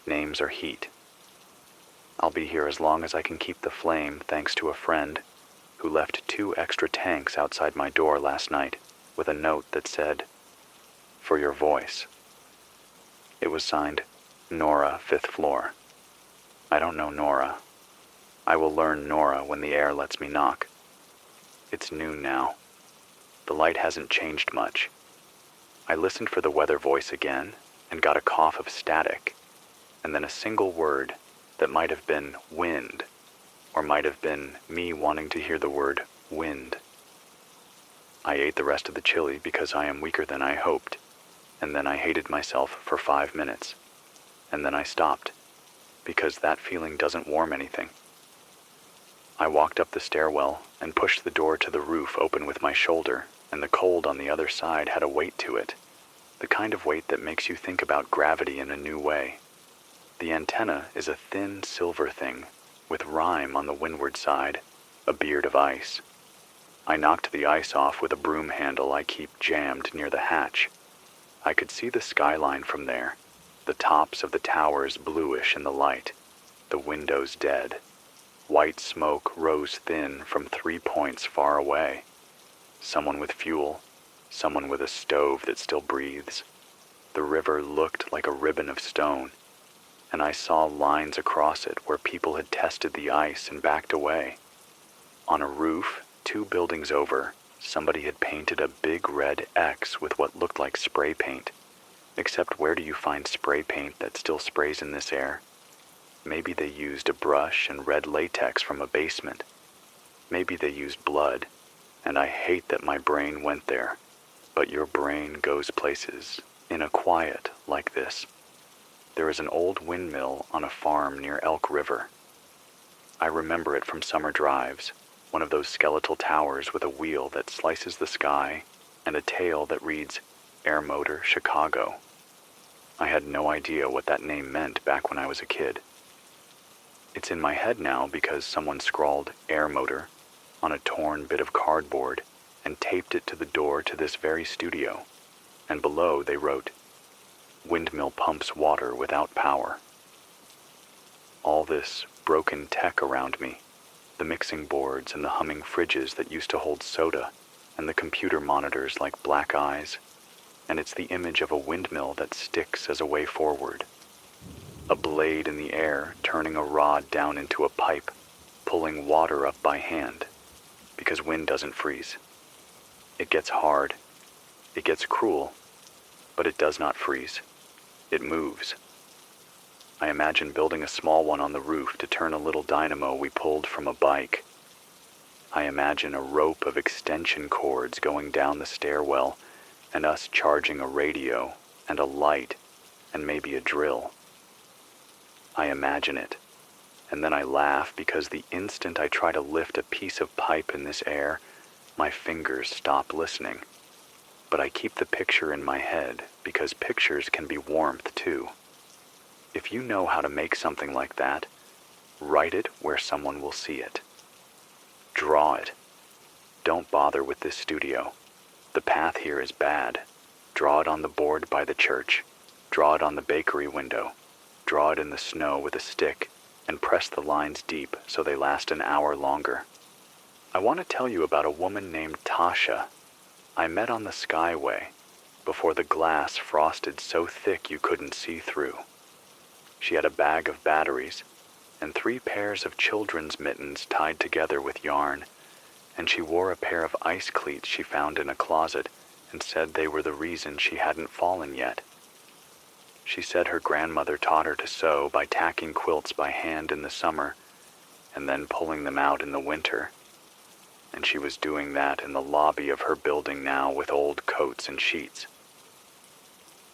Names are heat. I'll be here as long as I can keep the flame thanks to a friend who left 2 extra tanks outside my door last night with a note that said, "For your voice." It was signed, Nora, 5th floor. I don't know Nora. I will learn Nora when the air lets me knock. It's noon now. The light hasn't changed much. I listened for the weather voice again and got a cough of static, and then a single word that might have been wind, or might have been me wanting to hear the word wind. I ate the rest of the chili because I am weaker than I hoped, and then I hated myself for 5 minutes, and then I stopped, because that feeling doesn't warm anything. I walked up the stairwell and pushed the door to the roof open with my shoulder, and the cold on the other side had a weight to it, the kind of weight that makes you think about gravity in a new way. The antenna is a thin silver thing, with rime on the windward side, a beard of ice. I knocked the ice off with a broom handle I keep jammed near the hatch. I could see the skyline from there, the tops of the towers bluish in the light, the windows dead. White smoke rose thin from 3 points far away. Someone with fuel, someone with a stove that still breathes. The river looked like a ribbon of stone, and I saw lines across it where people had tested the ice and backed away. On a roof, 2 buildings over, somebody had painted a big red X with what looked like spray paint. Except where do you find spray paint that still sprays in this air? Maybe they used a brush and red latex from a basement. Maybe they used blood. and I hate that my brain went there. But your brain goes places in a quiet like this. There is an old windmill on a farm near Elk River. I remember it from summer drives, one of those skeletal towers with a wheel that slices the sky and a tail that reads Air Motor Chicago. I had no idea what that name meant back when I was a kid. It's in my head now because someone scrawled Air Motor on a torn bit of cardboard and taped it to the door to this very studio, and below they wrote, "Windmill pumps water without power." All this broken tech around me, the mixing boards and the humming fridges that used to hold soda, and the computer monitors like black eyes, and it's the image of a windmill that sticks as a way forward. A blade in the air turning a rod down into a pipe, pulling water up by hand, because wind doesn't freeze. It gets hard, it gets cruel, but it does not freeze. It moves. I imagine building a small one on the roof to turn a little dynamo we pulled from a bike. I imagine a rope of extension cords going down the stairwell and us charging a radio and a light and maybe a drill. I imagine it, and then I laugh because the instant I try to lift a piece of pipe in this air, my fingers stop listening. But I keep the picture in my head because pictures can be warmth too. If you know how to make something like that, write it where someone will see it. Draw it. Don't bother with this studio. The path here is bad. Draw it on the board by the church. Draw it on the bakery window. Draw it in the snow with a stick and press the lines deep so they last an hour longer. I want to tell you about a woman named Tasha I met on the Skyway before the glass frosted so thick you couldn't see through. She had a bag of batteries and 3 pairs of children's mittens tied together with yarn, and she wore a pair of ice cleats she found in a closet and said they were the reason she hadn't fallen yet. She said her grandmother taught her to sew by tacking quilts by hand in the summer and then pulling them out in the winter, and she was doing that in the lobby of her building now with old coats and sheets.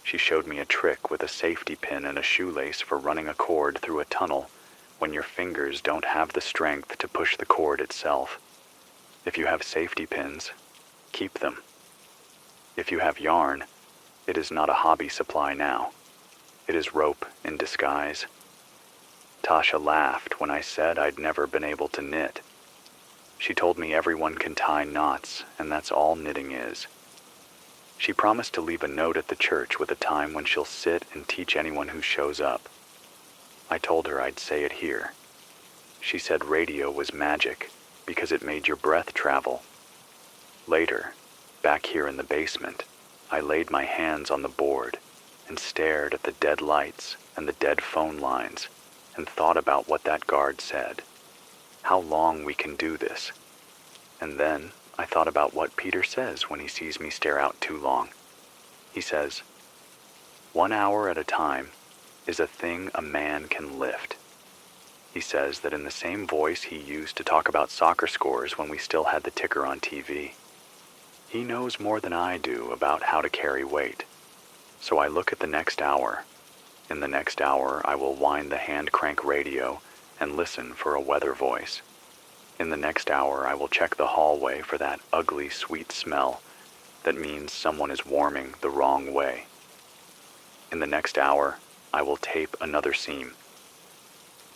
She showed me a trick with a safety pin and a shoelace for running a cord through a tunnel when your fingers don't have the strength to push the cord itself. If you have safety pins, keep them. If you have yarn, it is not a hobby supply now. It is rope in disguise. Tasha laughed when I said I'd never been able to knit. She told me everyone can tie knots, and that's all knitting is. She promised to leave a note at the church with a time when she'll sit and teach anyone who shows up. I told her I'd say it here. She said radio was magic because it made your breath travel. Later, back here in the basement, I laid my hands on the board and stared at the dead lights and the dead phone lines and thought about what that guard said, how long we can do this. And then I thought about what Peter says when he sees me stare out too long. He says, 1 hour at a time is a thing a man can lift. He says that in the same voice he used to talk about soccer scores when we still had the ticker on TV. He knows more than I do about how to carry weight. So I look at the next hour. In the next hour, I will wind the hand crank radio and listen for a weather voice. In the next hour, I will check the hallway for that ugly, sweet smell that means someone is warming the wrong way. In the next hour, I will tape another seam.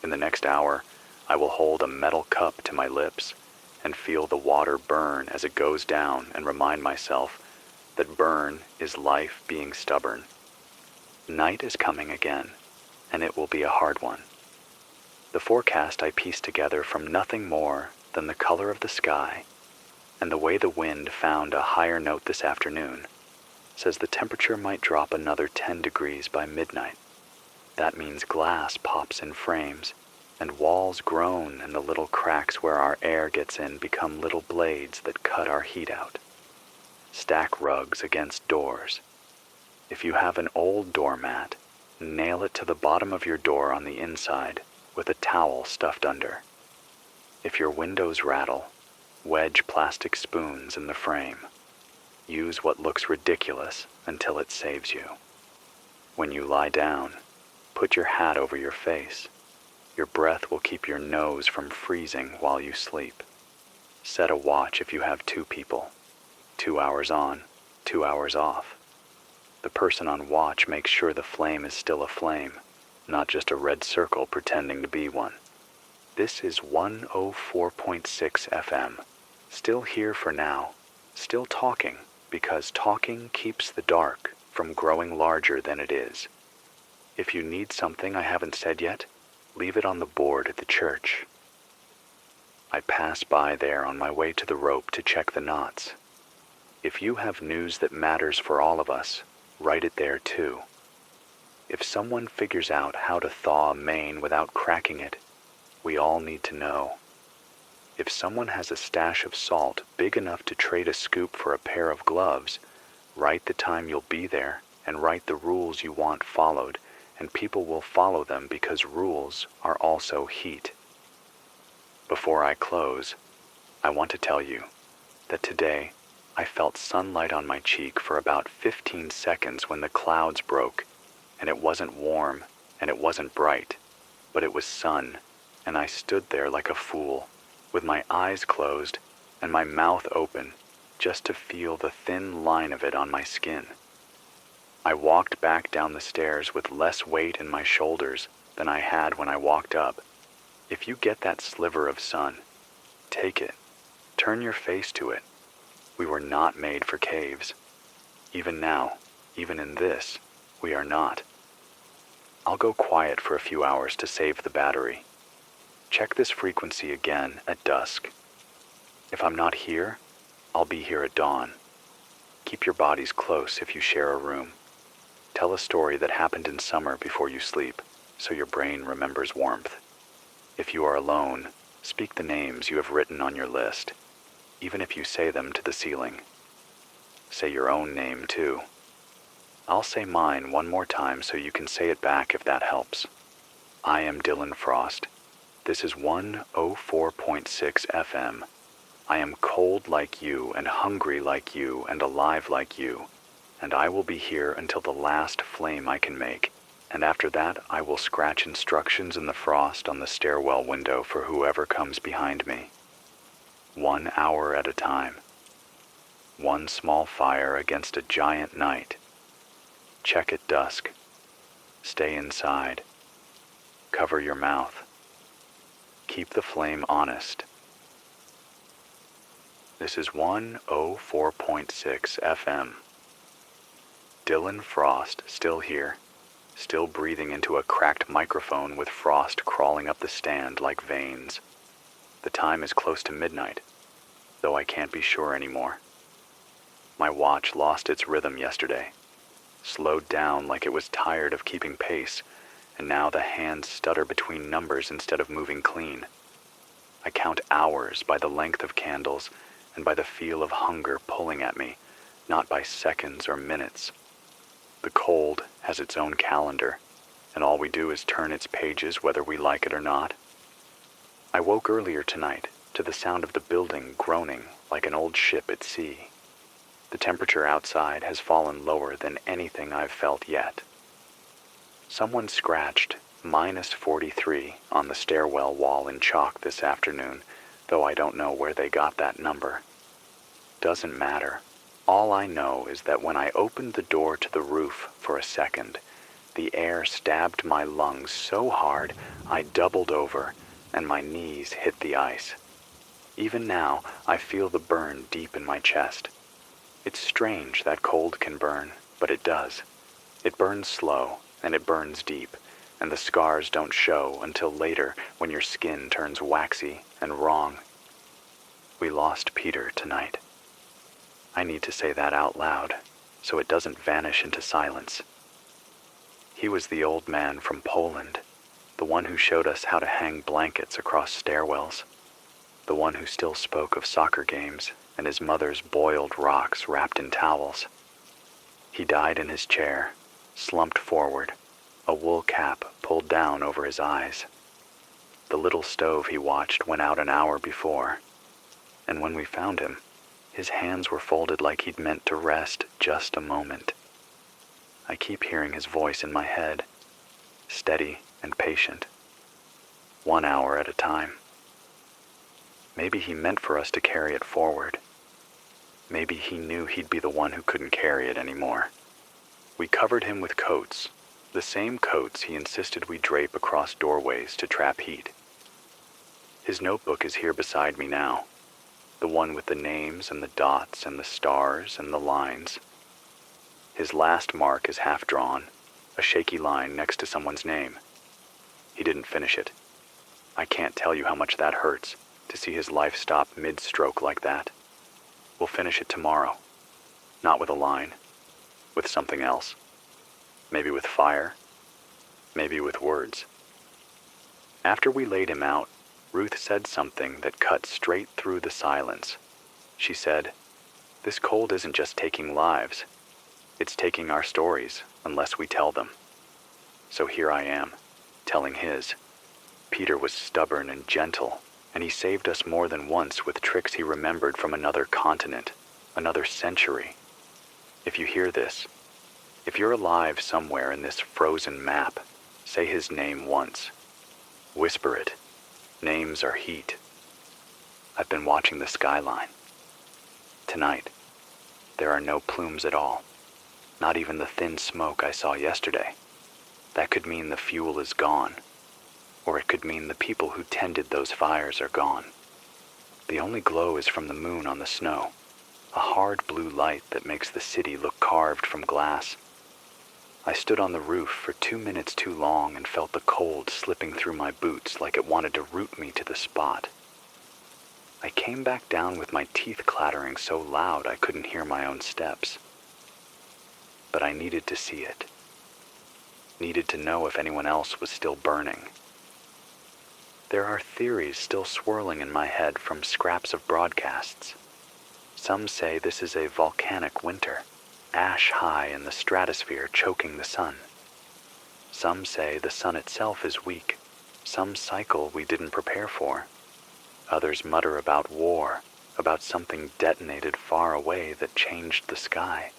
In the next hour, I will hold a metal cup to my lips and feel the water burn as it goes down and remind myself that burn is life being stubborn. Night is coming again, and it will be a hard one. The forecast I pieced together from nothing more than the color of the sky and the way the wind found a higher note this afternoon says the temperature might drop another 10 degrees by midnight. That means glass pops in frames and walls groan and the little cracks where our air gets in become little blades that cut our heat out. Stack rugs against doors. If you have an old doormat, nail it to the bottom of your door on the inside with a towel stuffed under. If your windows rattle, Wedge plastic spoons in the frame. Use what looks ridiculous until it saves you. When you lie down, put your hat over your face. Your breath will keep your nose from freezing while you sleep. Set a watch if you have 2 people. 2 hours on, 2 hours off. The person on watch makes sure the flame is still a flame, not just a red circle pretending to be one. This is 104.6 FM. Still here for now. Still talking, because talking keeps the dark from growing larger than it is. If you need something I haven't said yet, leave it on the board at the church. I pass by there on my way to the rope to check the knots. If you have news that matters for all of us, write it there too. If someone figures out how to thaw a mane without cracking it, we all need to know. If someone has a stash of salt big enough to trade a scoop for a pair of gloves, write the time you'll be there and write the rules you want followed, and people will follow them because rules are also heat. Before I close, I want to tell you that today I felt sunlight on my cheek for about 15 seconds when the clouds broke, and it wasn't warm and it wasn't bright, but it was sun, and I stood there like a fool, with my eyes closed and my mouth open, just to feel the thin line of it on my skin. I walked back down the stairs with less weight in my shoulders than I had when I walked up. If you get that sliver of sun, take it. Turn your face to it. We were not made for caves. Even now, even in this, we are not. I'll go quiet for a few hours to save the battery. Check this frequency again at dusk. If I'm not here, I'll be here at dawn. Keep your bodies close if you share a room. Tell a story that happened in summer before you sleep, so your brain remembers warmth. If you are alone, speak the names you have written on your list, even if you say them to the ceiling. Say your own name, too. I'll say mine one more time so you can say it back if that helps. I am Dylan Frost. This is 104.6 FM. I am cold like you and hungry like you and alive like you, and I will be here until the last flame I can make, and after that I will scratch instructions in the frost on the stairwell window for whoever comes behind me. 1 hour at a time. One small fire against a giant night. Check at dusk. Stay inside. Cover your mouth. Keep the flame honest. This is 104.6 FM. Dylan Frost still here, still breathing into a cracked microphone with frost crawling up the stand like veins. The time is close to midnight, though I can't be sure anymore. My watch lost its rhythm yesterday, slowed down like it was tired of keeping pace, and now the hands stutter between numbers instead of moving clean. I count hours by the length of candles and by the feel of hunger pulling at me, not by seconds or minutes. The cold has its own calendar, and all we do is turn its pages whether we like it or not. I woke earlier tonight to the sound of the building groaning like an old ship at sea. The temperature outside has fallen lower than anything I've felt yet. Someone scratched -43 on the stairwell wall in chalk this afternoon, though I don't know where they got that number. Doesn't matter. All I know is that when I opened the door to the roof for a second, the air stabbed my lungs so hard I doubled over and my knees hit the ice. Even now, I feel the burn deep in my chest. It's strange that cold can burn, but it does. It burns slow, and it burns deep, and the scars don't show until later when your skin turns waxy and wrong. We lost Peter tonight. I need to say that out loud, so it doesn't vanish into silence. He was the old man from Poland, the one who showed us how to hang blankets across stairwells, the one who still spoke of soccer games and his mother's boiled rocks wrapped in towels. He died in his chair, slumped forward, a wool cap pulled down over his eyes. The little stove he watched went out an hour before, And when we found him, his hands were folded like he'd meant to rest just a moment. I keep hearing his voice in my head, steady and patient, 1 hour at a time. Maybe he meant for us to carry it forward. Maybe he knew he'd be the one who couldn't carry it anymore. We covered him with coats, the same coats he insisted we drape across doorways to trap heat. His notebook is here beside me now, the one with the names and the dots and the stars and the lines. His last mark is half drawn, a shaky line next to someone's name. He didn't finish it. I can't tell you how much that hurts, to see his life stop mid-stroke like that. We'll finish it tomorrow. Not with a line. With something else. Maybe with fire. Maybe with words. After we laid him out, Ruth said something that cut straight through the silence. She said, "This cold isn't just taking lives. It's taking our stories, unless we tell them." So here I am, telling his. Peter was stubborn and gentle, and he saved us more than once with tricks he remembered from another continent, another century. If you hear this, if you're alive somewhere in this frozen map, say his name once. Whisper it. Names are heat. I've been watching the skyline. Tonight, there are no plumes at all, not even the thin smoke I saw yesterday. That could mean the fuel is gone, or it could mean the people who tended those fires are gone. The only glow is from the moon on the snow, a hard blue light that makes the city look carved from glass. I stood on the roof for 2 minutes too long and felt the cold slipping through my boots like it wanted to root me to the spot. I came back down with my teeth clattering so loud I couldn't hear my own steps. But I needed to see it. Needed to know if anyone else was still burning. There are theories still swirling in my head from scraps of broadcasts. Some say this is a volcanic winter, ash high in the stratosphere choking the sun. Some say the sun itself is weak, some cycle we didn't prepare for. Others mutter about war, about something detonated far away that changed the sky.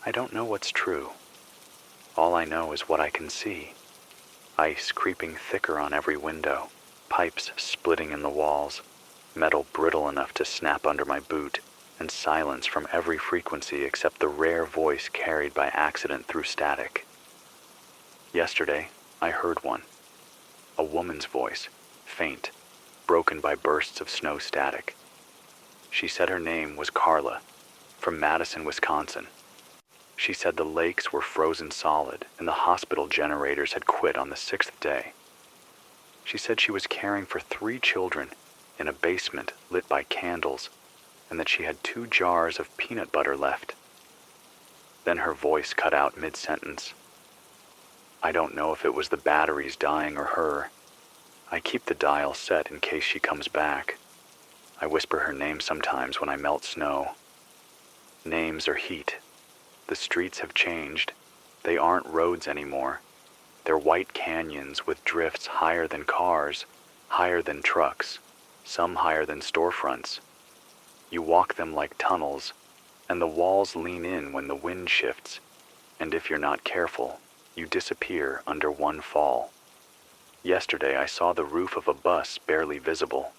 I don't know what's true. All I know is what I can see. Ice creeping thicker on every window, pipes splitting in the walls, metal brittle enough to snap under my boot, and silence from every frequency except the rare voice carried by accident through static. Yesterday, I heard one. A woman's voice, faint, broken by bursts of snow static. She said her name was Carla, from Madison, Wisconsin. She said the lakes were frozen solid and the hospital generators had quit on the 6th day. She said she was caring for 3 children in a basement lit by candles, and that she had 2 jars of peanut butter left. Then her voice cut out mid-sentence. I don't know if it was the batteries dying or her. I keep the dial set in case she comes back. I whisper her name sometimes when I melt snow. Names are heat. The streets have changed. They aren't roads anymore. They're white canyons with drifts higher than cars, higher than trucks, some higher than storefronts. You walk them like tunnels, and the walls lean in when the wind shifts, and if you're not careful, you disappear under one fall. Yesterday I saw the roof of a bus barely visible,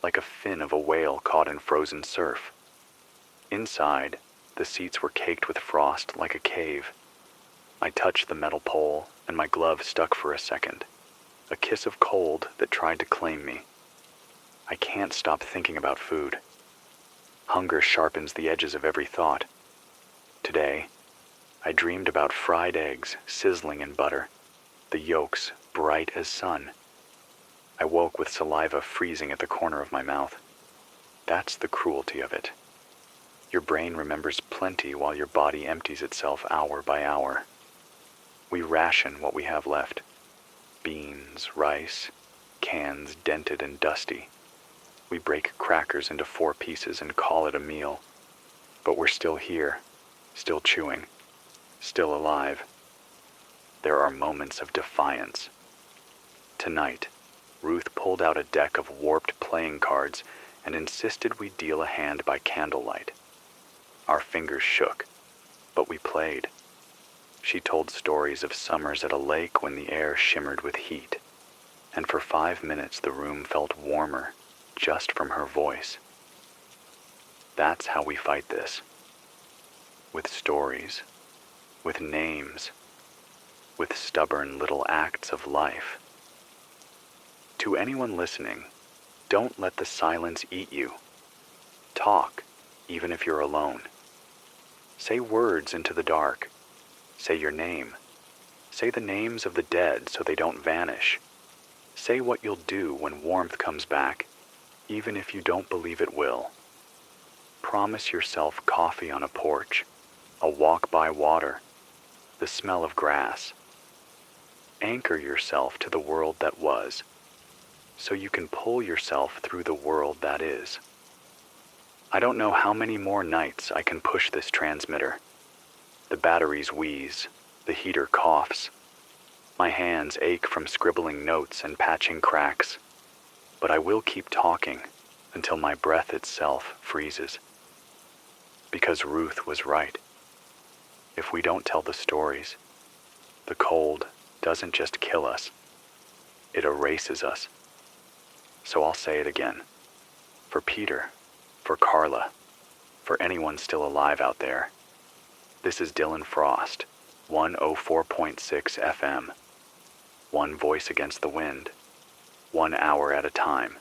like a fin of a whale caught in frozen surf. Inside, the seats were caked with frost like a cave. I touched the metal pole, and my glove stuck for a second, a kiss of cold that tried to claim me. I can't stop thinking about food. Hunger sharpens the edges of every thought. Today, I dreamed about fried eggs sizzling in butter, the yolks bright as sun. I woke with saliva freezing at the corner of my mouth. That's the cruelty of it. Your brain remembers plenty while your body empties itself hour by hour. We ration what we have left. Beans, rice, cans dented and dusty. We break crackers into 4 pieces and call it a meal. But we're still here, still chewing, still alive. There are moments of defiance. Tonight, Ruth pulled out a deck of warped playing cards and insisted we deal a hand by candlelight. Our fingers shook, but we played. She told stories of summers at a lake when the air shimmered with heat, and for 5 minutes the room felt warmer just from her voice. That's how we fight this. With stories, with names, with stubborn little acts of life. To anyone listening, don't let the silence eat you. Talk, even if you're alone. Say words into the dark. Say your name. Say the names of the dead so they don't vanish. Say what you'll do when warmth comes back, even if you don't believe it will. Promise yourself coffee on a porch, a walk by water, the smell of grass. Anchor yourself to the world that was, so you can pull yourself through the world that is. I don't know how many more nights I can push this transmitter. The batteries wheeze, the heater coughs. My hands ache from scribbling notes and patching cracks, but I will keep talking until my breath itself freezes. Because Ruth was right. If we don't tell the stories, the cold doesn't just kill us, it erases us. So I'll say it again. For Peter, for Carla, for anyone still alive out there, this is Dylan Frost, 104.6 FM. One voice against the wind, 1 hour at a time.